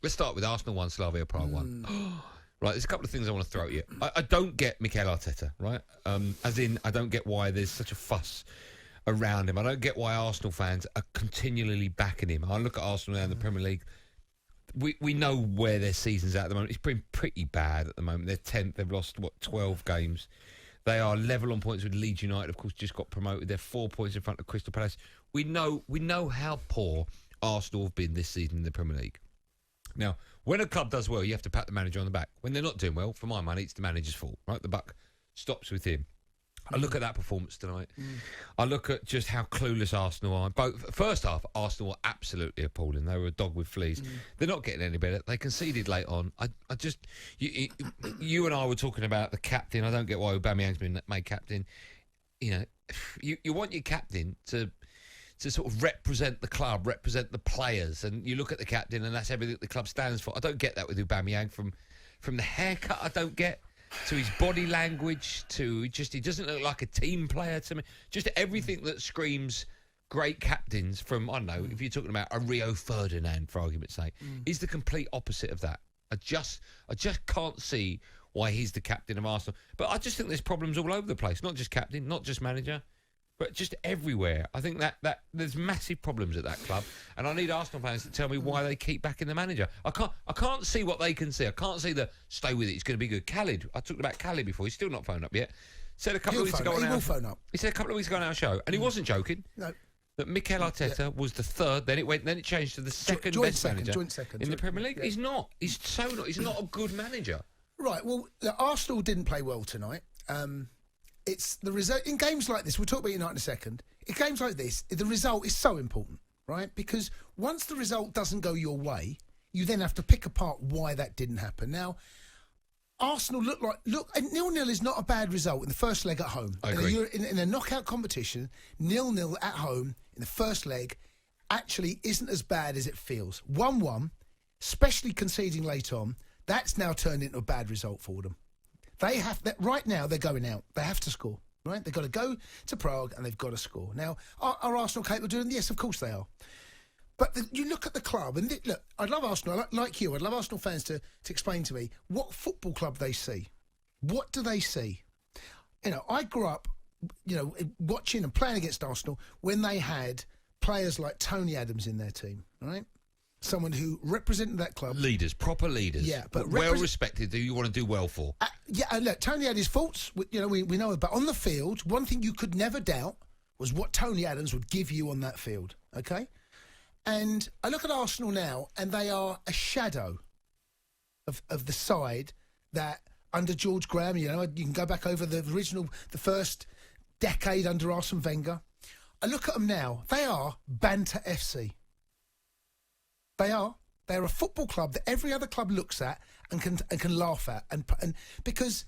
Let's start with Arsenal 1, Slavia Prague 1. Right, there's a couple of things I want to throw at you. I don't get Mikel Arteta, right? As in, I don't get why there's such a fuss around him. I don't get why Arsenal fans are continually backing him. I look at Arsenal now in the Premier League. We know where their season's at the moment. It's been pretty bad at the moment. They're 10th. They've lost, 12 games. They are level on points with Leeds United, of course, just got promoted. They're 4 points in front of Crystal Palace. We know how poor Arsenal have been this season in the Premier League. Now, when a club does well, you have to pat the manager on the back. When they're not doing well, for my money, it's the manager's fault, right? The buck stops with him. I look at that performance tonight. I look at just how clueless Arsenal are. First half, Arsenal were absolutely appalling. They were a dog with fleas. They're not getting any better. They conceded late on. You and I were talking about the captain. I don't get why Aubameyang's been made captain. You know, you want your captain to sort of represent the club, represent the players, and you look at the captain, and that's everything the club stands for. I don't get that with Aubameyang. From the haircut, I don't get, to his body language, to he doesn't look like a team player to me. Just everything that screams great captains from, I don't know, if you're talking about a Rio Ferdinand, for argument's sake, is the complete opposite of that. I just can't see why he's the captain of Arsenal. But I just think there's problems all over the place, not just captain, not just manager, but just everywhere. I think that there's massive problems at that club, and I need Arsenal fans to tell me why they keep backing the manager. I can't see what they can see. I can't see the stay with it. It's going to be good. Khalid, I talked about Khalid before. He's still not phoned up yet. Said a couple of weeks ago He said a couple of weeks ago on our show, and he wasn't joking. No. That Mikel Arteta was the third. Then it changed to the second best manager in the Premier League. Yeah. He's not. He's so not. He's not a good manager. Right. Well, Arsenal didn't play well tonight. It's the result in games like this. We'll talk about United in a second. In games like this, the result is so important, right? Because once the result doesn't go your way, you then have to pick apart why that didn't happen. Now, Arsenal look, 0-0 is not a bad result in the first leg at home. I agree. In a knockout competition, 0-0 at home in the first leg actually isn't as bad as it feels. 1-1, especially conceding late on, that's now turned into a bad result for them. They have that right now. They're going out. They have to score. Right? They've got to go to Prague and they've got to score. Now, are Arsenal capable of doing it? Yes, of course they are. But you look at the club and look. I'd love Arsenal, like you. I'd love Arsenal fans to explain to me what football club they see. What do they see? You know, I grew up, watching and playing against Arsenal when they had players like Tony Adams in their team. Right? Someone who represented that club. Leaders, proper leaders. Yeah, but well respected, who you want to do well for. Look, Tony had his faults, we know, but on the field, one thing you could never doubt was what Tony Adams would give you on that field, okay? And I look at Arsenal now, and they are a shadow of the side that under George Graham, you can go back over the first decade under Arsene Wenger. I look at them now, they are BANTER FC. They are. They're a football club that every other club looks at and can laugh at, and because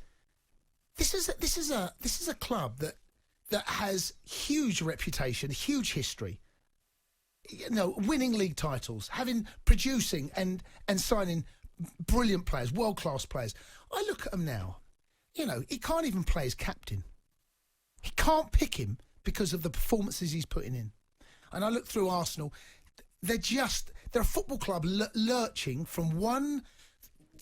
this is a club that has huge reputation, huge history. Winning league titles, producing and signing brilliant players, world class players. I look at them now. He can't even play as captain. He can't pick him because of the performances he's putting in. And I look through Arsenal. They're a football club lurching from one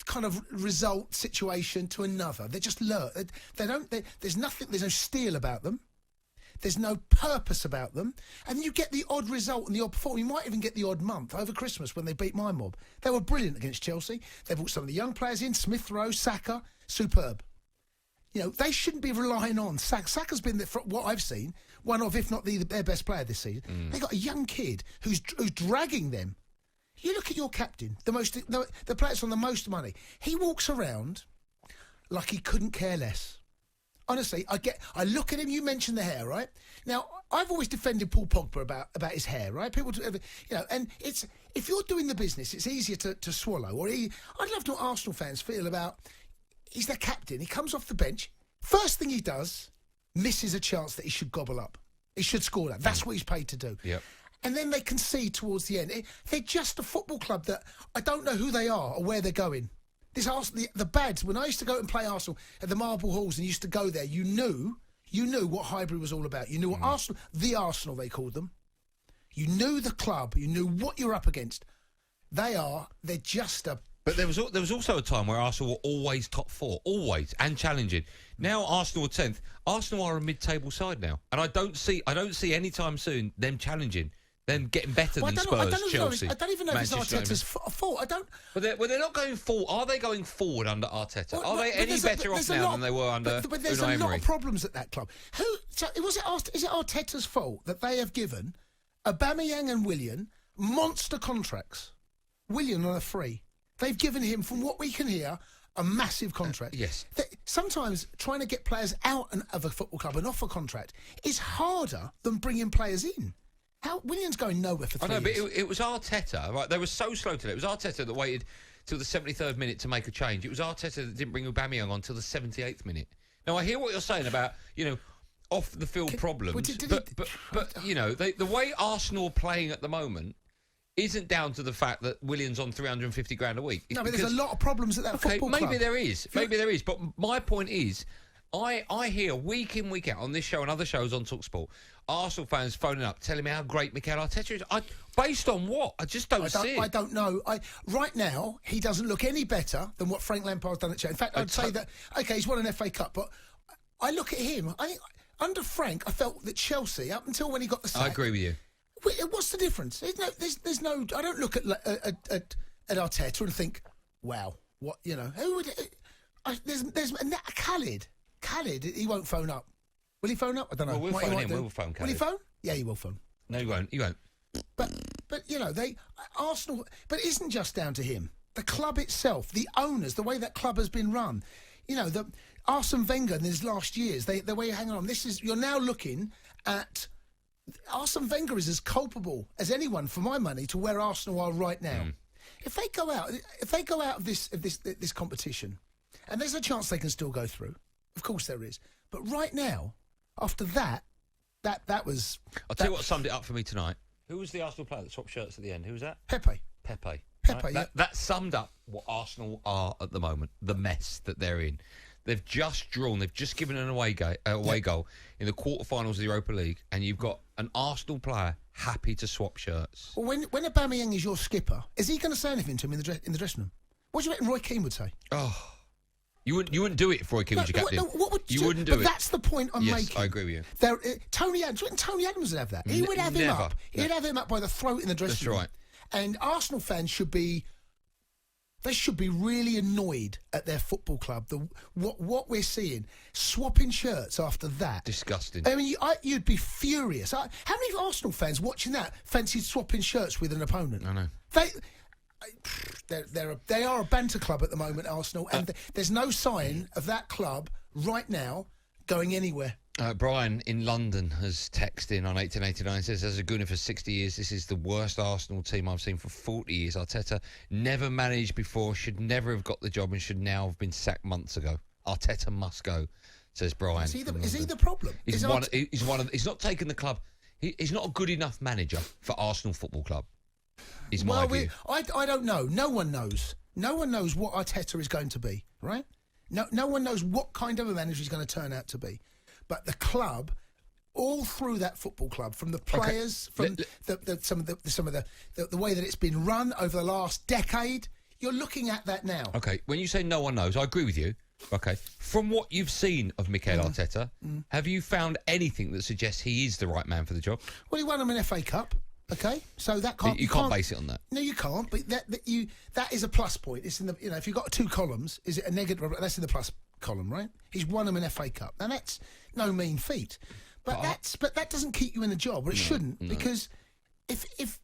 kind of result situation to another. They just lurch. There's no steel about them. There's no purpose about them. And you get the odd result and the odd performance. You might even get the odd month over Christmas when they beat my mob. They were brilliant against Chelsea. They brought some of the young players in, Smith Rowe, Saka, superb. They shouldn't be relying on Saka. Saka's been, from what I've seen, one of, if not their best player this season. They got a young kid who's dragging them. You look at your captain, the players on the most money. He walks around like he couldn't care less. Honestly, I look at him. You mentioned the hair, right? Now, I've always defended Paul Pogba about his hair, right? People, and it's, if you're doing the business, it's easier to swallow. I'd love to know what Arsenal fans feel about. He's their captain. He comes off the bench. First thing he does, misses a chance that he should gobble up. He should score that. That's what he's paid to do. Yep. And then they concede towards the end. They're just a football club that I don't know who they are or where they're going. This Arsenal, the Bads, when I used to go and play Arsenal at the Marble Halls and used to go there, you knew what Highbury was all about. You knew what Arsenal they called them. You knew the club. You knew what you're up against. They're just a. But there was also a time where Arsenal were always top four, always, and challenging. Now Arsenal are 10th. Arsenal are a mid-table side now, and I don't see any time soon them challenging, them getting better than Spurs, Chelsea. I don't even know if it's Arteta's fault. I don't. But they're not going forward. Are they going forward under Arteta? Are they any better off now than they were under But there's Unai a lot Emery? of problems at that club. Is it Arteta's fault that they have given Aubameyang and Willian monster contracts? Willian on a free. They've given him, from what we can hear, a massive contract. Yes. Sometimes trying to get players out of a football club and off a contract is harder than bringing players in. Willian's going nowhere for 3 years. I know, but it was Arteta, right? They were so slow to it. It was Arteta that waited till the 73rd minute to make a change. It was Arteta that didn't bring Aubameyang on till the 78th minute. Now, I hear what you're saying about, off-the-field problems, but the way Arsenal are playing at the moment isn't down to the fact that Willian's on 350 grand a week. No, but there's a lot of problems at that football club. Maybe there is. But my point is, I hear week in, week out on this show and other shows on talkSPORT, Arsenal fans phoning up, telling me how great Mikel Arteta is. Based on what? I just don't see it. I don't know. Right now, he doesn't look any better than what Frank Lampard's done at Chelsea. In fact, I'd say that, okay, he's won an FA Cup, but I look at him, under Frank, I felt that Chelsea, up until when he got the sack... I agree with you. What's the difference? There's no. I don't look at Arteta and think, wow, what who would? There's Khalid. He won't phone up. Will he phone up? I don't know. Well, we'll phone him. We'll phone Khalid. Will he phone? Yeah, he will phone. No, he won't. He won't. But Arsenal. But it isn't just down to him. The club itself, the owners, the way that club has been run. The Arsene Wenger in his last years. The way hang on. You're now looking at. Arsene Wenger is as culpable as anyone, for my money, to where Arsenal are right now. If they go out of this competition, and there's a chance they can still go through, of course there is. But right now, after that was. I'll tell you what summed it up for me tonight. Who was the Arsenal player that swapped shirts at the end? Who was that? Pepe. Right? Yeah. That summed up what Arsenal are at the moment. The mess that they're in. They've just drawn. They've just given an away goal in the quarterfinals of the Europa League, and you've got an Arsenal player happy to swap shirts. Well, when Aubameyang is your skipper, is he going to say anything to him in the dressing room? What do you reckon Roy Keane would say? Oh, you wouldn't do it if Roy Keane was your captain. What would you wouldn't do it. But that's the point I'm making. Yes, I agree with you. Tony Adams would have that. He would have him up. He'd have him up by the throat in the dressing room. That's right. And Arsenal fans should be. They should be really annoyed at their football club. What we're seeing, swapping shirts after that. Disgusting. I mean, you'd be furious. How many Arsenal fans watching that fancied swapping shirts with an opponent? I know. They are a banter club at the moment, Arsenal, and there's no sign of that club right now going anywhere. Brian in London has texted in on 1889, says, as a Gooner for 60 years, this is the worst Arsenal team I've seen for 40 years. Arteta never managed before, should never have got the job and should now have been sacked months ago. Arteta must go, says Brian. Is he the problem? He's not taken the club. He's not a good enough manager for Arsenal Football Club, is my view. I don't know. No one knows. No one knows what Arteta is going to be, right? No one knows what kind of a manager he's going to turn out to be. But the club, all through that football club, from the players, from the way that it's been run over the last decade, you're looking at that now. Okay, when you say no one knows, I agree with you. Okay, from what you've seen of Mikel Arteta, have you found anything that suggests he is the right man for the job? Well, he won him an FA Cup. Okay, so that can't. You can't base it on that. No, you can't. But that is a plus point. It's in the if you've got two columns, is it a negative? That's in the plus column, right? He's won him an FA Cup, and that's no mean feat. But that doesn't keep you in a job, or it shouldn't, because if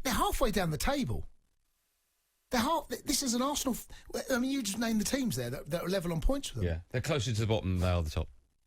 they're halfway down the table, this is an Arsenal. I mean, you just named the teams there that are level on points with them. Yeah, they're closer to the bottom than they are the top.